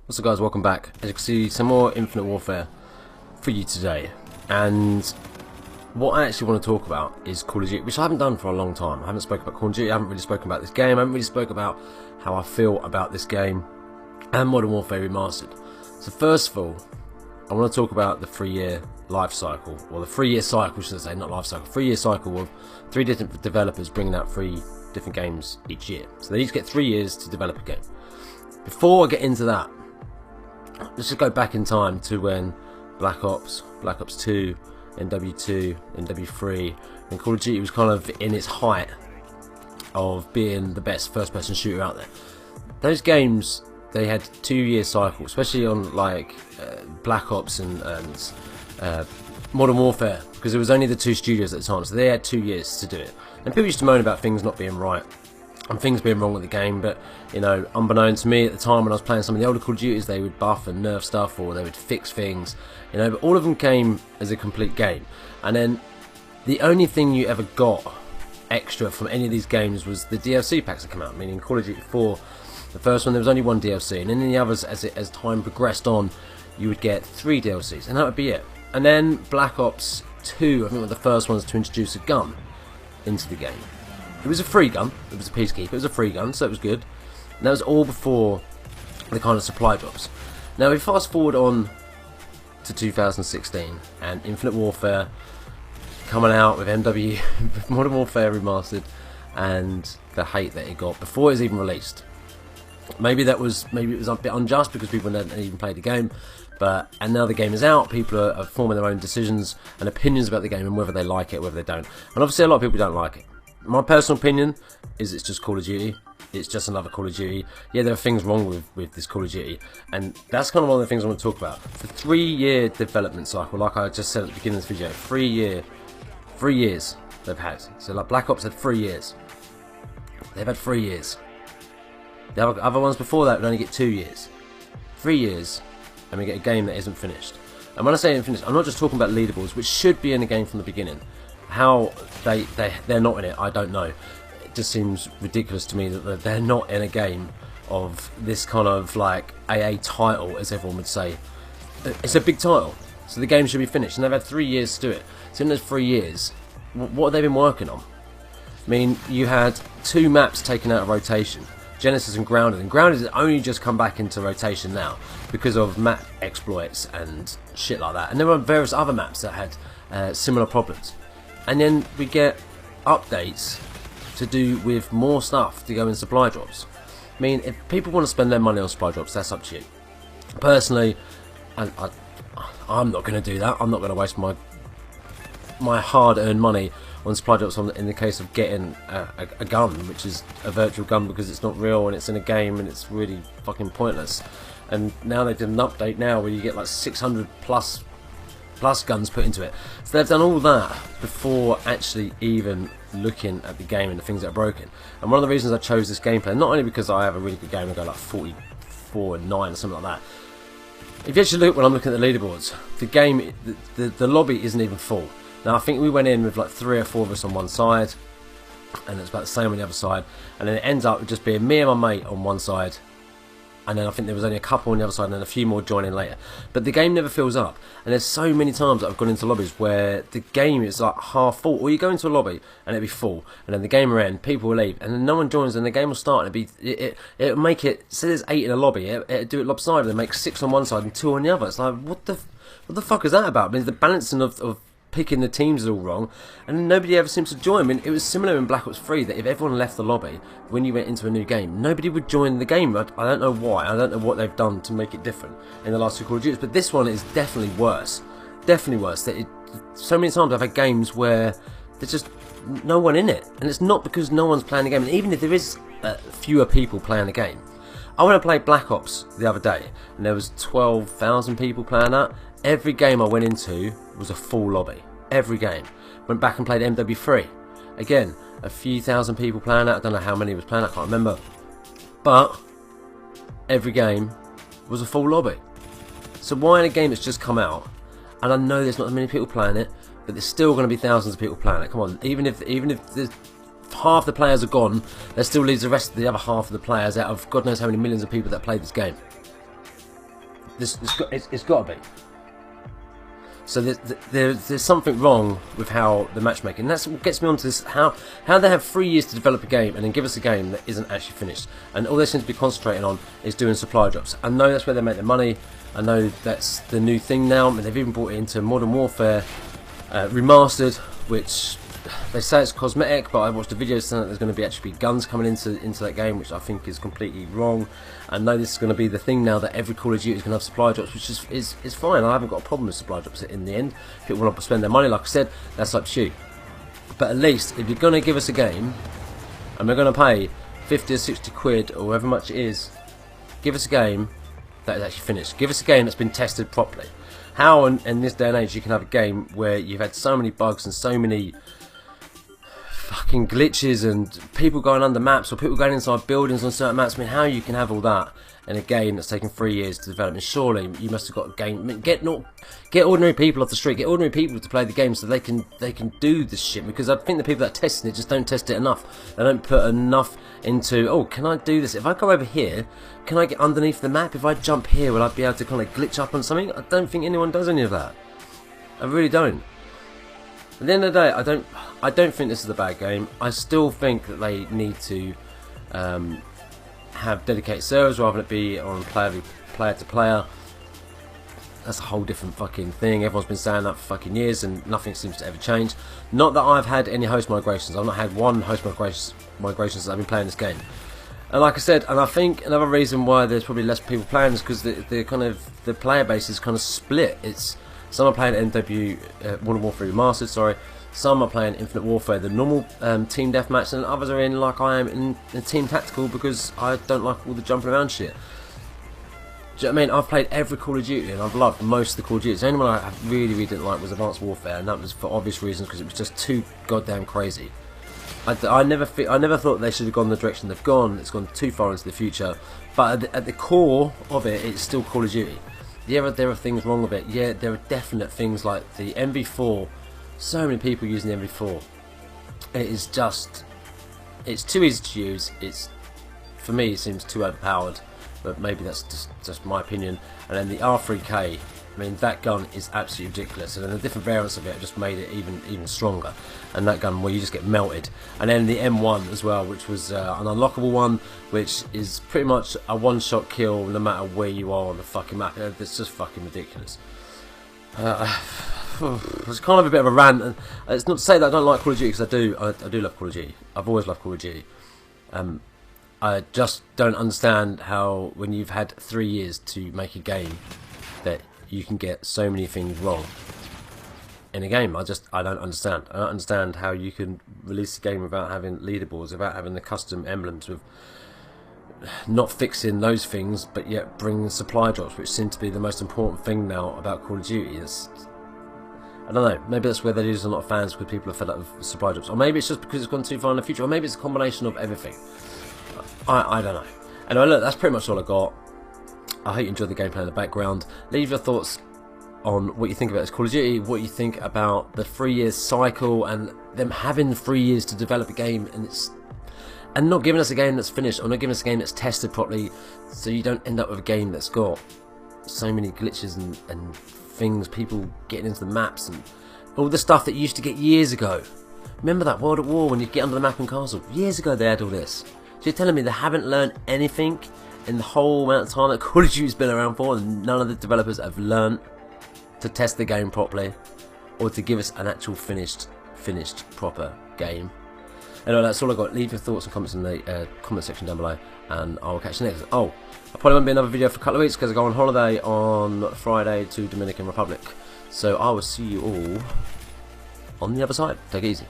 What's up guys, welcome back. As you can see, some more Infinite Warfare for you today. And what I actually want to talk about is Call of Duty, which I haven't done for a long time. I haven't spoken about Call of Duty, I haven't really spoken about this game, I haven't really spoken about how I feel about this game and Modern Warfare Remastered. So first of all, I want to talk about the 3-year life cycle, or the 3-year cycle should I say, not life cycle, 3-year cycle of 3 different developers bringing out 3 different games each year. So they each get 3 years to develop a game. Before I get into that, let's just go back in time to when Black Ops 2, MW2, MW3, and Call of Duty was kind of in its height of being the best first-person shooter out there. Those games, they had 2-year cycles, especially on like Black Ops and Modern Warfare, because there was only the 2 studios at the time, so they had 2 years to do it. And people used to moan about things not being right and things being wrong with the game, but you know, unbeknown to me at the time when I was playing some of the older Call of Duties, they would buff and nerf stuff, or they would fix things, you know, but all of them came as a complete game. And then the only thing you ever got extra from any of these games was the DLC packs that come out, meaning Call of Duty 4, the first one there was only 1 DLC, and then in the others, as time progressed on, you would get 3 DLCs, and that would be it. And then Black Ops 2, I think, were the first ones to introduce a gun into the game. It was a free gun, it was a peacekeeper, it was a free gun, so it was good. And that was all before the kind of supply drops. Now we fast forward on to 2016 and Infinite Warfare coming out with MW, Modern Warfare Remastered, and the hate that it got before it was even released. Maybe it was a bit unjust because people hadn't even played the game, and now the game is out, people are forming their own decisions and opinions about the game and whether they like it, whether they don't. And obviously a lot of people don't like it. My personal opinion is it's just Call of Duty. It's just another Call of Duty. Yeah, there are things wrong with this Call of Duty, and that's kind of one of the things I want to talk about. The 3-year development cycle, like I just said at the beginning of this video, 3 years they've had. So like Black Ops had 3 years. They've had 3 years. The other ones before that would only get 2 years. 3 years, and we get a game that isn't finished. And when I say isn't finished, I'm not just talking about leaderboards, which should be in the game from the beginning. How they're not in it, I don't know. It just seems ridiculous to me that they're not in a game of this kind of like AA title, as everyone would say. It's a big title, so the game should be finished, and they've had 3 years to do it. So in those 3 years, what have they been working on? I mean, you had 2 maps taken out of rotation, Genesis and Grounded, and Grounded has only just come back into rotation now because of map exploits and shit like that. And there were various other maps that had similar problems. And then we get updates to do with more stuff to go in supply drops. I mean, if people want to spend their money on supply drops, that's up to you. Personally, I'm not going to do that. I'm not going to waste my hard-earned money on supply drops in the case of getting a gun, which is a virtual gun because it's not real and it's in a game and it's really fucking pointless. And now they did an update now where you get like 600 plus guns put into it. So they've done all that before actually even looking at the game and the things that are broken. And one of the reasons I chose this gameplay, not only because I have a really good game and go like 44 and 9 or something like that. If you actually look when I'm looking at the leaderboards, the game, the lobby isn't even full. Now I think we went in with like 3 or 4 of us on one side, and it's about the same on the other side, and then it ends up with just being me and my mate on one side, and then I think there was only a couple on the other side and then a few more joining later. But the game never fills up, and there's so many times that I've gone into lobbies where the game is like half full, or you go into a lobby and it'll be full, and then the game will end, people will leave, and then no one joins and the game will start, and it'll make it, say there's 8 in a lobby, it'll do it lopsided and make 6 on one side and 2 on the other. It's like, what the fuck is that about? I mean, the balancing of picking the teams is all wrong, and nobody ever seems to join. I mean, it was similar in Black Ops 3 that if everyone left the lobby when you went into a new game, nobody would join the game. I don't know why. I don't know what they've done to make it different in the last 2 Call of Duties, but this one is definitely worse. Definitely worse. So many times I've had games where there's just no one in it, and it's not because no one's playing the game. And even if there is fewer people playing the game, I went to play Black Ops the other day, and there was 12,000 people playing that. Every game I went into was a full lobby. Every game. Went back and played MW3. Again, a few thousand people playing that. I don't know how many was playing, I can't remember. But every game was a full lobby. So why in a game that's just come out, and I know there's not that many people playing it, but there's still going to be thousands of people playing it. Come on, even if there's half the players are gone, there still leaves the rest of the other half of the players out of God knows how many millions of people that play this game. It's got to be. So there's something wrong with how the matchmaking. That's what gets me onto this. How they have 3 years to develop a game and then give us a game that isn't actually finished, and all they seem to be concentrating on is doing supply drops. I know that's where they make their money. I know that's the new thing now. I mean, they've even brought it into Modern Warfare Remastered, which they say it's cosmetic, but I watched a video saying that there's going to be actually guns coming into that game, which I think is completely wrong. I know this is going to be the thing now, that every Call of Duty is going to have supply drops, which is fine. I haven't got a problem with supply drops in the end. If people want to spend their money, like I said, that's up to you. But at least, if you're going to give us a game, and we're going to pay 50 or 60 quid, or however much it is, give us a game that is actually finished. Give us a game that's been tested properly. How in this day and age you can have a game where you've had so many bugs and so many fucking glitches and people going under maps or people going inside buildings on certain maps? I mean, how you can have all that in a game that's taken 3 years to develop? And surely you must have got a game. I mean, get ordinary people off the street, get ordinary people to play the game so they can do this shit. Because I think the people that are testing it just don't test it enough. They don't put enough into, oh, can I do this? If I go over here, can I get underneath the map? If I jump here, will I be able to kind of glitch up on something? I don't think anyone does any of that. I really don't. At the end of the day, I don't think this is a bad game. I still think that they need to have dedicated servers rather than it be on player to player. That's a whole different fucking thing. Everyone's been saying that for fucking years and nothing seems to ever change. Not that I've had any host migrations. I've not had one host migrations since I've been playing this game. And like I said, and I think another reason why there's probably less people playing is because the player base is kind of split. It's some are playing MW Modern Warfare Remastered, sorry. Some are playing Infinite Warfare, the normal team deathmatch, and others are in, like I am, in team tactical because I don't like all the jumping around shit. Do you know what I mean? I've played every Call of Duty and I've loved most of the Call of Duty. The only one I really didn't like was Advanced Warfare, and that was for obvious reasons because it was just too goddamn crazy. I never thought they should have gone the direction they've gone. It's gone too far into the future. But at the core of it, it's still Call of Duty. Yeah, there are things wrong with it. Yeah, there are definite things like the MV4. So many people using the MV4. It is just, it's too easy to use. It's, for me, it seems too overpowered. But maybe that's just my opinion. And then the R3K, I mean, that gun is absolutely ridiculous. And then the different variants of it have just made it even stronger. And that gun where you just get melted. And then the M1 as well, which was an unlockable one, which is pretty much a one-shot kill no matter where you are on the fucking map. It's just fucking ridiculous. It's kind of a bit of a rant. And it's not to say that I don't like Call of Duty, because I do love Call of Duty. I've always loved Call of Duty. I just don't understand how, when you've had 3 years to make a game, that you can get so many things wrong in a game. I don't understand. I don't understand how you can release a game without having leaderboards, without having the custom emblems, with not fixing those things, but yet bringing supply drops, which seem to be the most important thing now about Call of Duty. I don't know, maybe that's where they lose a lot of fans, because people are fed up with supply drops, or maybe it's just because it's gone too far in the future, or maybe it's a combination of everything. I don't know. Anyway, look, that's pretty much all I got. I hope you enjoyed the gameplay in the background. Leave your thoughts on what you think about this Call of Duty, what you think about the 3 years cycle and them having 3 years to develop a game and not giving us a game that's finished, or not giving us a game that's tested properly, so you don't end up with a game that's got so many glitches and things, people getting into the maps and all the stuff that you used to get years ago. Remember that World at War when you get under the map in Castle? Years ago they had all this. So you're telling me they haven't learned anything in the whole amount of time that Call of Duty's been around for, and none of the developers have learned to test the game properly, or to give us an actual finished proper game? Anyway, that's all I got. Leave your thoughts and comments in the comment section down below, and I'll catch you next. Oh, I probably won't be another video for a couple of weeks because I go on holiday on Friday to Dominican Republic. So I will see you all on the other side. Take it easy.